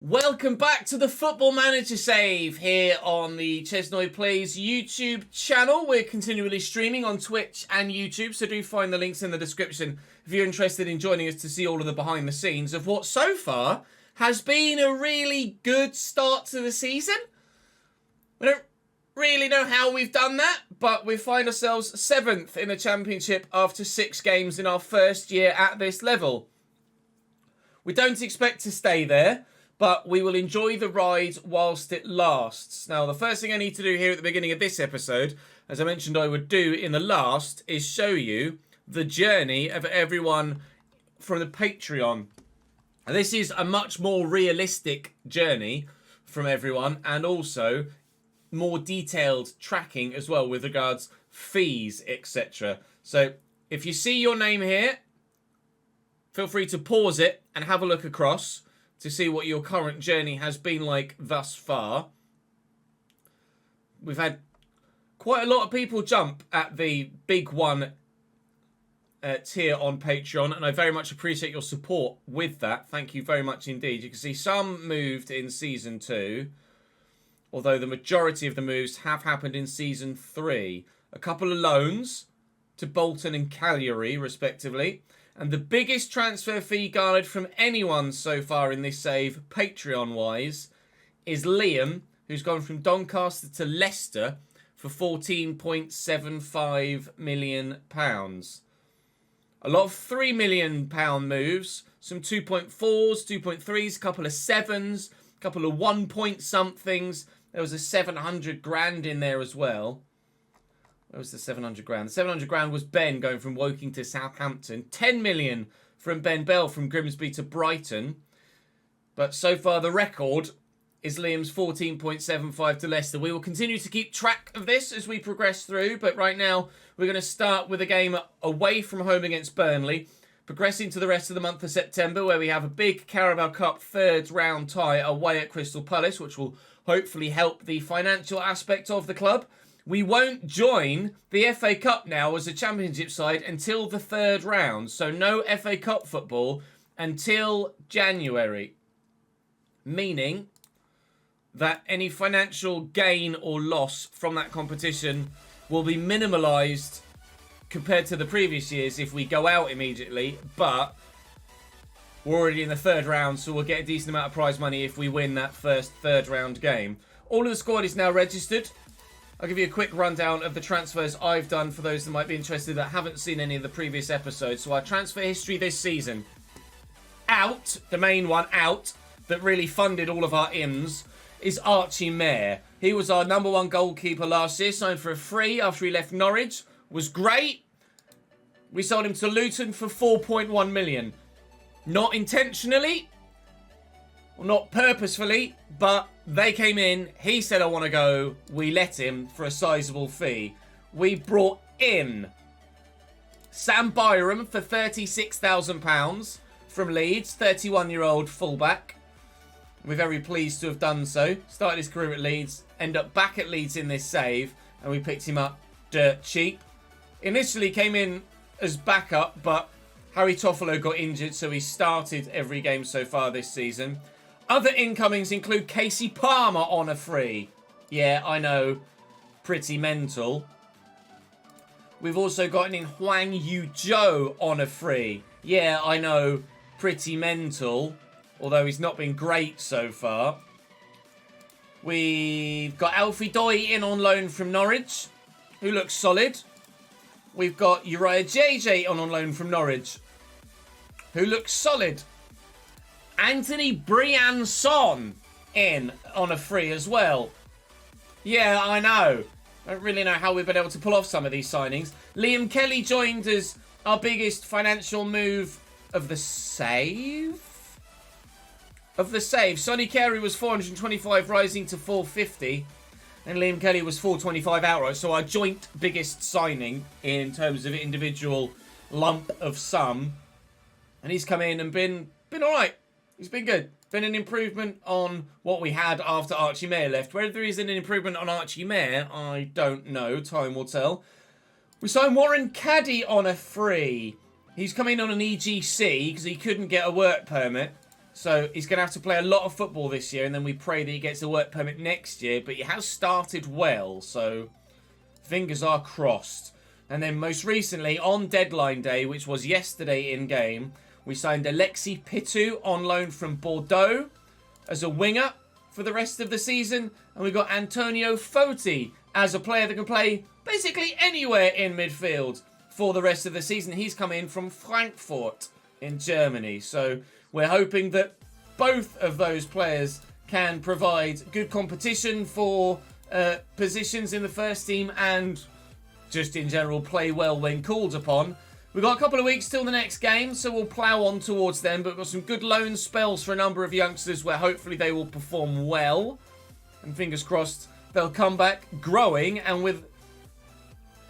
Welcome back to the Football Manager Save here on the ChesnoidPlays YouTube channel. We're continually streaming on Twitch and YouTube, so do find the links in the description if you're interested in joining us to see all of the behind the scenes of what so far has been a really good start to the season. We don't really know how we've done that, but we find ourselves 7th in the Championship after 6 games in our first year at this level. We don't expect to stay there, but we will enjoy the ride whilst it lasts. Now, the first thing I need to do here at the beginning of this episode, as I mentioned I would do in the last, is show you the journey of everyone from the Patreon. And this is a much more realistic journey from everyone, and also more detailed tracking as well with regards fees, etc. So if you see your name here, feel free to pause it and have a look across to see what your current journey has been like thus far. We've had quite a lot of people jump at the big one tier on Patreon, and I very much appreciate your support with that. Thank you very much indeed. You can see some moved in Season 2, although the majority of the moves have happened in Season 3. A couple of loans to Bolton and Cagliari, respectively. And the biggest transfer fee garnered from anyone so far in this save, Patreon-wise, is Liam, who's gone from Doncaster to Leicester for £14.75 million. A lot of £3 million moves, some 2.4s, 2.3s, a couple of 7s, a couple of 1-point-somethings. There was a 700 grand in there as well. Where was the 700 grand? The 700 grand was Ben going from Woking to Southampton. 10 million from Ben Bell from Grimsby to Brighton. But so far the record is Liam's 14.75 to Leicester. We will continue to keep track of this as we progress through. But right now we're going to start with a game away from home against Burnley. Progressing to the rest of the month of September, where we have a big Carabao Cup third round tie away at Crystal Palace, which will hopefully help the financial aspect of the club. We won't join the FA Cup now as a Championship side until the third round. So no FA Cup football until January. Meaning that any financial gain or loss from that competition will be minimalised compared to the previous years if we go out immediately. But we're already in the third round, so we'll get a decent amount of prize money if we win that first third round game. All of the squad is now registered. I'll give you a quick rundown of the transfers I've done for those that might be interested that haven't seen any of the previous episodes. So our transfer history this season. Out, the main one out, that really funded all of our IMs, is Archie Mayer. He was our number one goalkeeper last year, signed for a free after he left Norwich. Was great. We sold him to Luton for 4.1 million. Not intentionally, or not purposefully, but they came in, he said I want to go, we let him for a sizable fee. We brought in Sam Byram for £36,000 from Leeds, 31-year-old fullback. We're very pleased to have done so. Started his career at Leeds, ended up back at Leeds in this save, and we picked him up dirt cheap. Initially came in as backup, but Harry Toffolo got injured, so he started every game so far this season. Other incomings include Casey Palmer on a free. Yeah, I know. Pretty mental. We've also gotten in Hwang Yu-jo on a free. Yeah, I know. Pretty mental. Although he's not been great so far. We've got Alfie Doy in on loan from Norwich, who looks solid. We've got Uriah JJ on loan from Norwich, who looks solid. Anthony Brianson in on a free as well. Yeah, I know. I don't really know how we've been able to pull off some of these signings. Liam Kelly joined as our biggest financial move of the save. Sonny Carey was 425, rising to 450. And Liam Kelly was 425 outright. So our joint biggest signing in terms of individual lump of sum. And he's come in and been all right. He's been good. Been an improvement on what we had after Archie Mayer left. Whether he's an improvement on Archie Mayer, I don't know. Time will tell. We signed Warren Caddy on a free. He's come in on an EGC because he couldn't get a work permit. So he's going to have to play a lot of football this year, and then we pray that he gets a work permit next year. But he has started well, so fingers are crossed. And then most recently, on deadline day, which was yesterday in-game, we signed Alexis Pitou on loan from Bordeaux as a winger for the rest of the season. And we got Antonio Foti as a player that can play basically anywhere in midfield for the rest of the season. He's come in from Frankfurt in Germany. So we're hoping that both of those players can provide good competition for positions in the first team and just in general play well when called upon. We've got a couple of weeks till the next game, so we'll plough on towards them. But we've got some good loan spells for a number of youngsters where hopefully they will perform well. And fingers crossed they'll come back growing and with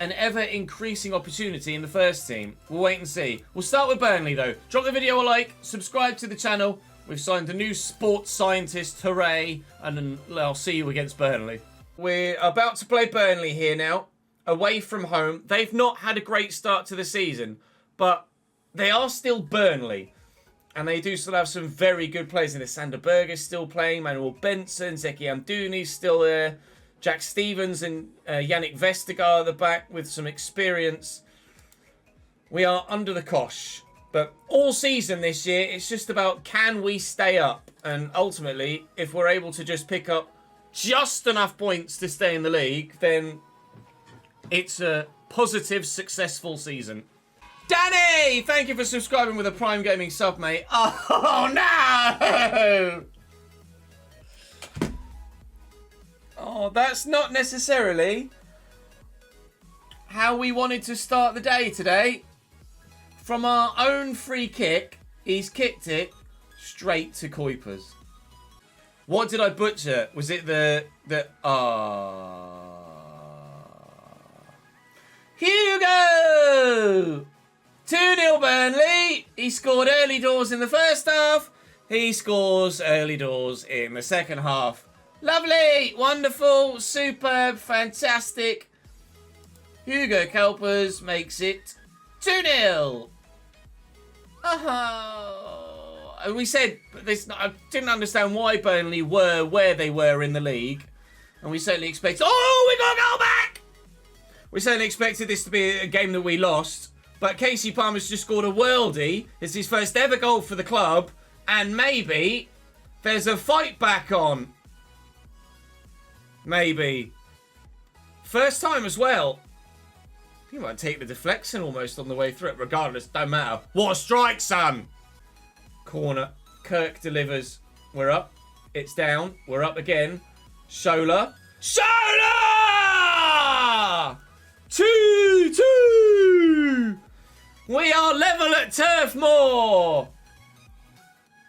an ever-increasing opportunity in the first team. We'll wait and see. We'll start with Burnley, though. Drop the video a like, subscribe to the channel. We've signed a new sports scientist, hooray, and then I'll see you against Burnley. We're about to play Burnley here now, away from home. They've not had a great start to the season, but they are still Burnley. And they do still have some very good players in there. Sander Berger's still playing, Manuel Benson, Zeki Amdouni's still there. Jack Stevens and Yannick Vestergaard at the back with some experience. We are under the cosh. But all season this year, it's just about can we stay up? And ultimately, if we're able to just pick up just enough points to stay in the league, then it's a positive, successful season. Danny! Thank you for subscribing with a Prime Gaming sub, mate. Oh, no! Oh, that's not necessarily how we wanted to start the day today. From our own free kick, he's kicked it straight to Kuipers. What did I butcher? Was it the Hugo! 2-0 Burnley. He scored early doors in the first half. He scores early doors in the second half. Lovely, wonderful, superb, fantastic. Hugo Kelpers makes it 2-0. And we said, I didn't understand why Burnley were where they were in the league. And we certainly expected, we got to go back! We certainly expected this to be a game that we lost. But Casey Palmer's just scored a worldie. It's his first ever goal for the club. And maybe there's a fight back on. Maybe. First time as well. He might take the deflection almost on the way through it. Regardless, don't matter. What a strike, son! Corner. Kirk delivers. We're up. It's down. We're up again. Shola. Shola! 2-2! We are level at Turf Moor!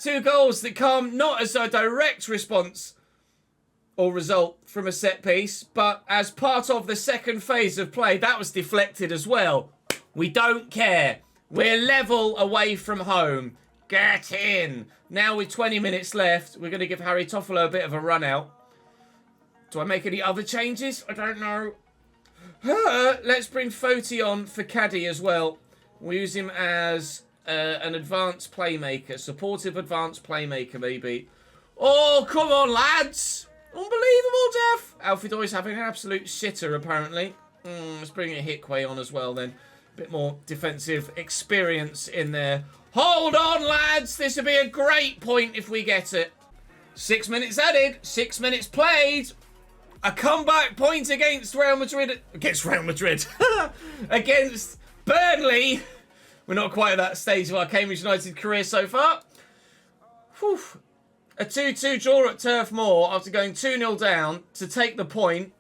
2 goals that come not as a direct response or result from a set piece, but as part of the second phase of play. That was deflected as well. We don't care. We're level away from home. Get in. Now with 20 minutes left, we're going to give Harry Toffolo a bit of a run out. Do I make any other changes? I don't know. Let's bring Foti on for Caddy as well. We'll use him as an advanced playmaker. Supportive advanced playmaker, maybe. Oh, come on, lads. Unbelievable, Jeff. Alfie Doy's having an absolute shitter, apparently. Let's bring Hickway on as well, then. A bit more defensive experience in there. Hold on, lads. This would be a great point if we get it. 6 minutes added. 6 minutes played. A comeback point against Real Madrid. Against Real Madrid. Against Burnley. We're not quite at that stage of our Cambridge United career so far. Whew. A 2-2 draw at Turf Moor after going 2-0 down to take the point.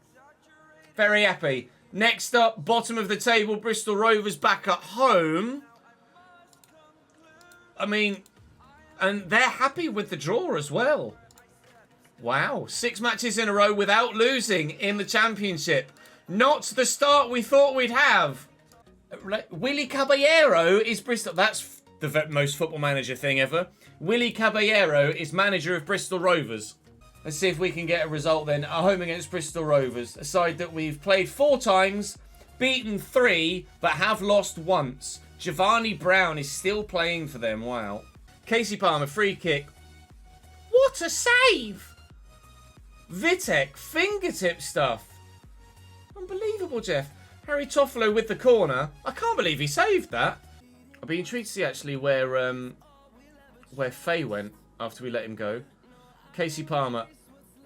Very happy. Next up, bottom of the table, Bristol Rovers back at home. I mean, and they're happy with the draw as well. Wow. 6 matches in a row without losing in the Championship. Not the start we thought we'd have. Willie Caballero is Bristol. That's the most Football Manager thing ever. Willie Caballero is manager of Bristol Rovers. Let's see if we can get a result then. At home against Bristol Rovers. A side that we've played 4 times, beaten 3, but have lost once. Giovanni Brown is still playing for them. Wow. Casey Palmer, free kick. What a save! Vitek, fingertip stuff. Unbelievable, Jeff. Harry Toffolo with the corner. I can't believe he saved that. I'd be intrigued to see actually where Faye went after we let him go. Casey Palmer.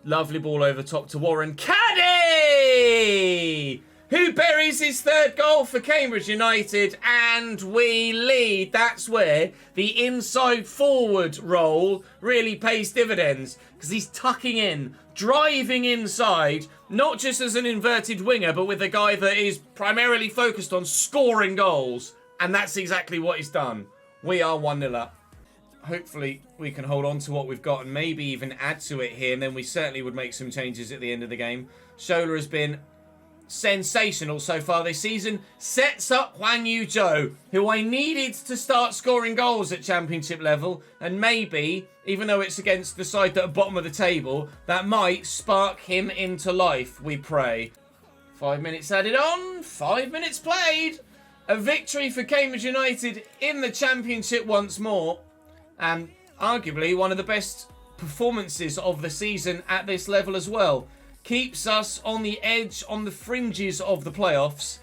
Lovely ball over the top to Warren Caddy! Who buries his third goal for Cambridge United, and we lead. That's where the inside forward role really pays dividends, because he's tucking in, driving inside, not just as an inverted winger, but with a guy that is primarily focused on scoring goals, and that's exactly what he's done. We are 1-0 up. Hopefully we can hold on to what we've got and maybe even add to it here, and then we certainly would make some changes at the end of the game. Shola has been sensational so far this season. Sets up Hwang Yu-jo, who I needed to start scoring goals at championship level, and maybe, even though it's against the side that are bottom of the table, that might spark him into life, we pray. 5 minutes added on, 5 minutes played. A victory for Cambridge United in the championship once more, and arguably one of the best performances of the season at this level as well. Keeps us on the edge, on the fringes of the playoffs.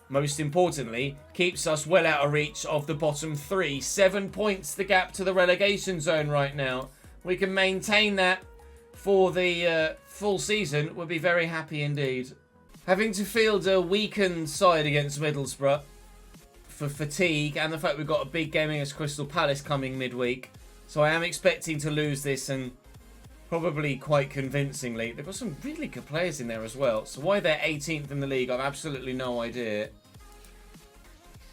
Most importantly, keeps us well out of reach of the bottom 3. 7 points the gap to the relegation zone right now. We can maintain that for the full season. We'll be very happy indeed. Having to field a weakened side against Middlesbrough for fatigue and the fact we've got a big game against Crystal Palace coming midweek. So I am expecting to lose this, and probably quite convincingly. They've got some really good players in there as well. So why they're 18th in the league, I've absolutely no idea.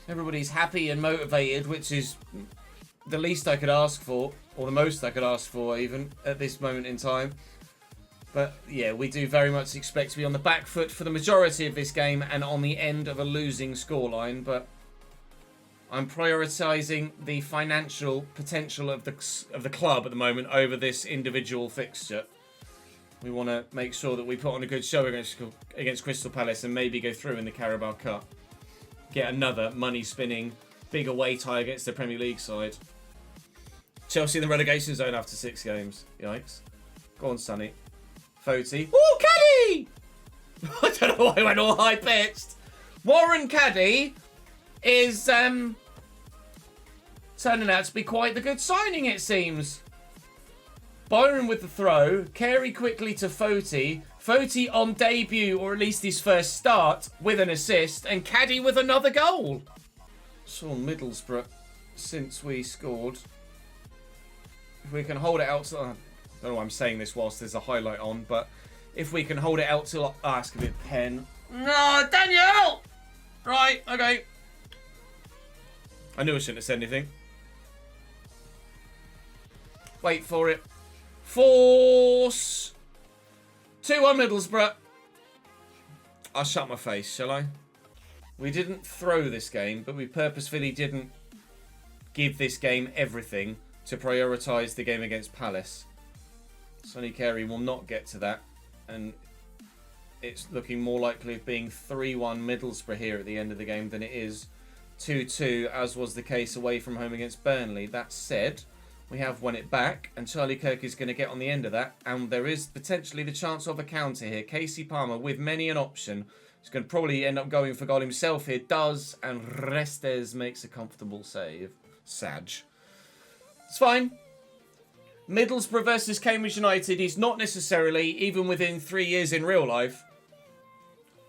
Everybody's happy and motivated, which is the least I could ask for, or the most I could ask for even, at this moment in time. But yeah, we do very much expect to be on the back foot for the majority of this game and on the end of a losing scoreline. But I'm prioritising the financial potential of the club at the moment over this individual fixture. We want to make sure that we put on a good show against Crystal Palace and maybe go through in the Carabao Cup. Get another money-spinning big away tie against the Premier League side. Chelsea in the relegation zone after 6 games. Yikes. Go on, Sonny. Foti. Ooh, Caddy! I don't know why I went all high-pitched. Warren Caddy is turning out to be quite the good signing, it seems. Byron with the throw. Carey quickly to Foti. Foti on debut, or at least his first start, with an assist. And Caddy with another goal. Saw Middlesbrough since we scored. If we can hold it out to... I don't know why I'm saying this whilst there's a highlight on, but if we can hold it out till... ask a bit pen. No, Daniel! Right, okay. I knew I shouldn't have said anything. Wait for it. Force. 2-1 Middlesbrough. I'll shut my face, shall I? We didn't throw this game, but we purposefully didn't give this game everything to prioritise the game against Palace. Sonny Carey will not get to that, and it's looking more likely of being 3-1 Middlesbrough here at the end of the game than it is 2-2, as was the case away from home against Burnley. That said, we have won it back, and Charlie Kirk is going to get on the end of that, and there is potentially the chance of a counter here. Casey Palmer, with many an option, is going to probably end up going for goal himself here. Does, and Restes makes a comfortable save. Sag. It's fine. Middlesbrough versus Cambridge United is not necessarily, even within 3 years in real life,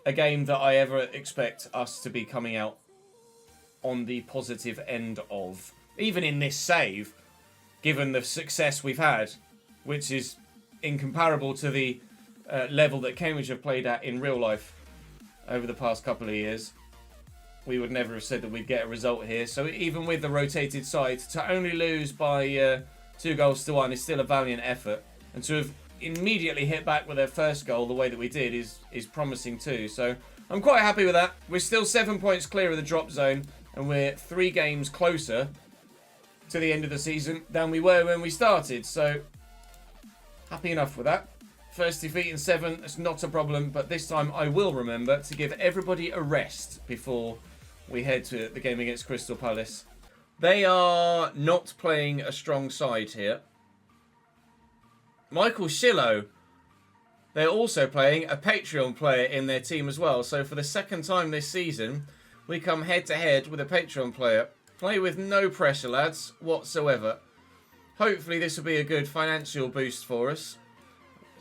a game that I ever expect us to be coming out on the positive end of. Even in this save, given the success we've had, which is incomparable to the level that Cambridge have played at in real life over the past couple of years, we would never have said that we'd get a result here. So even with the rotated side, to only lose by 2-1 is still a valiant effort. And to have immediately hit back with their first goal the way that we did is promising too. So I'm quite happy with that. We're still 7 points clear of the drop zone, and we're 3 games closer to the end of the season than we were when we started. So happy enough with that. First defeat in 7, that's not a problem, but this time I will remember to give everybody a rest before we head to the game against Crystal Palace. They are not playing a strong side here. Michael Shillow, they're also playing a Patreon player in their team as well. So for the second time this season, we come head-to-head with a Patreon player. Play with no pressure, lads, whatsoever. Hopefully this will be a good financial boost for us.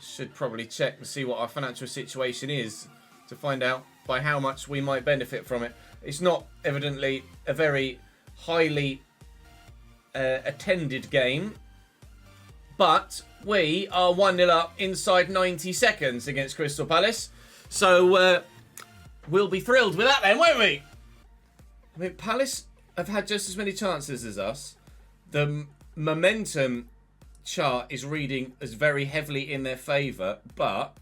Should probably check and see what our financial situation is to find out by how much we might benefit from it. It's not evidently a very highly attended game, but we are 1-0 up inside 90 seconds against Crystal Palace. So we'll be thrilled with that then, won't we? I mean, Palace have had just as many chances as us. The momentum chart is reading as very heavily in their favour, but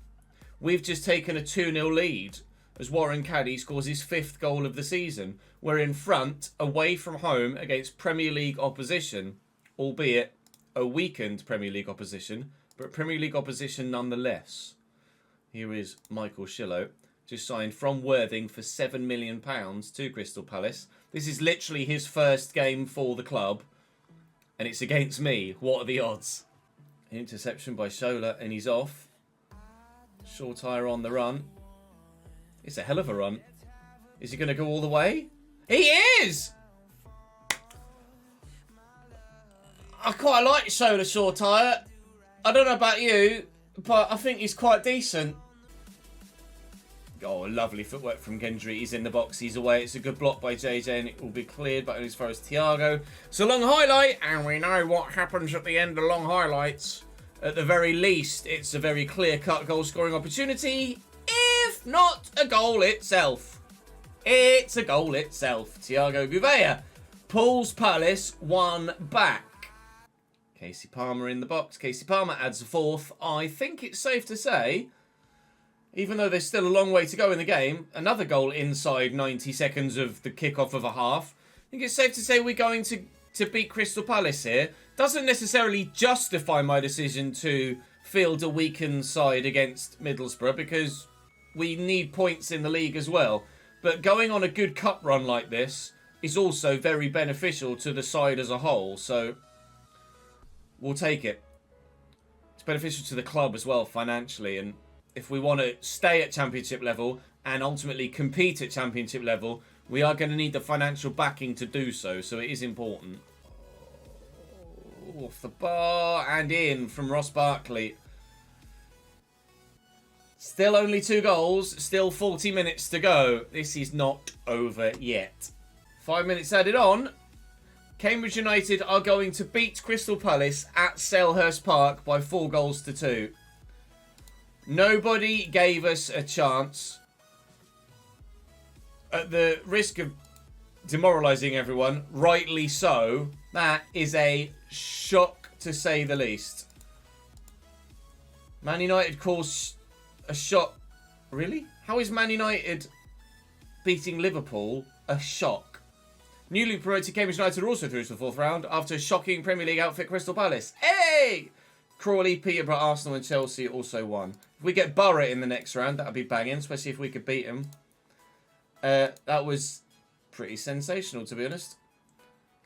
we've just taken a 2-0 lead as Warren Caddy scores his 5th goal of the season. We're in front, away from home, against Premier League opposition, albeit a weakened Premier League opposition, but Premier League opposition nonetheless. Here is Michael Shillow, just signed from Worthing for £7 million to Crystal Palace. This is literally his first game for the club, and it's against me. What are the odds? Interception by Shola, and he's off. Short tire on the run. It's a hell of a run. Is he going to go all the way? He is! I quite like Shola short tire. I don't know about you, but I think he's quite decent. Oh, lovely footwork from Gendry. He's in the box. He's away. It's a good block by JJ, and it will be cleared, but only as far as Thiago. It's a long highlight, and we know what happens at the end of long highlights. At the very least, it's a very clear-cut goal-scoring opportunity, if not a goal itself. It's a goal itself. Thiago Gouveia pulls Palace one back. Casey Palmer in the box. Casey Palmer adds a 4th. I think it's safe to say, even though there's still a long way to go in the game, another goal inside 90 seconds of the kickoff of a half. I think it's safe to say we're going to beat Crystal Palace here. Doesn't necessarily justify my decision to field a weakened side against Middlesbrough, because we need points in the league as well. But going on a good cup run like this is also very beneficial to the side as a whole, so we'll take it. It's beneficial to the club as well financially, and if we want to stay at Championship level and ultimately compete at Championship level, we are going to need the financial backing to do so, so it is important. Off the bar and in from Ross Barkley. Still only 2 goals, still 40 minutes to go. This is not over yet. 5 minutes added on. Cambridge United are going to beat Crystal Palace at Selhurst Park by 4 goals to 2. Nobody gave us a chance. At the risk of demoralising everyone, rightly so, that is a shock to say the least. Man United calls a shot. Really? How is Man United beating Liverpool a shock? Newly promoted Cambridge United are also through to the 4th round after a shocking Premier League outfit Crystal Palace. Hey! Crawley, Peterborough, Arsenal and Chelsea also won. If we get Borough in the next round, that would be banging, especially if we could beat them. That was pretty sensational, to be honest.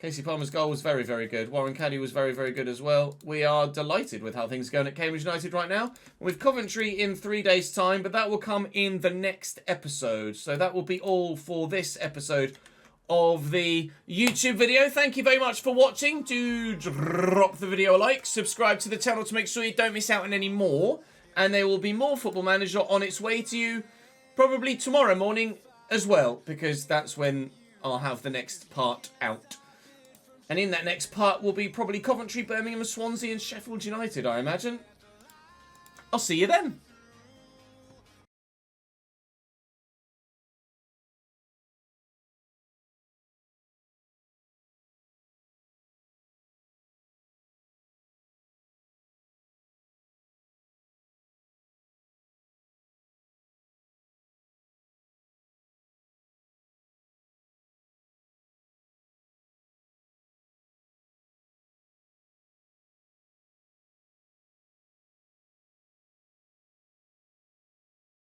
Casey Palmer's goal was very, very good. Warren Caddy was very, very good as well. We are delighted with how things are going at Cambridge United right now. With Coventry in 3 days' time, but that will come in the next episode. So that will be all for this episode of the YouTube video. Thank you very much for watching. Do drop the video a like, subscribe to the channel to make sure you don't miss out on any more, and there will be more Football Manager on its way to you probably tomorrow morning as well, because that's when I'll have the next part out. And in that next part will be probably Coventry, Birmingham, Swansea and Sheffield United, I imagine. I'll see you then.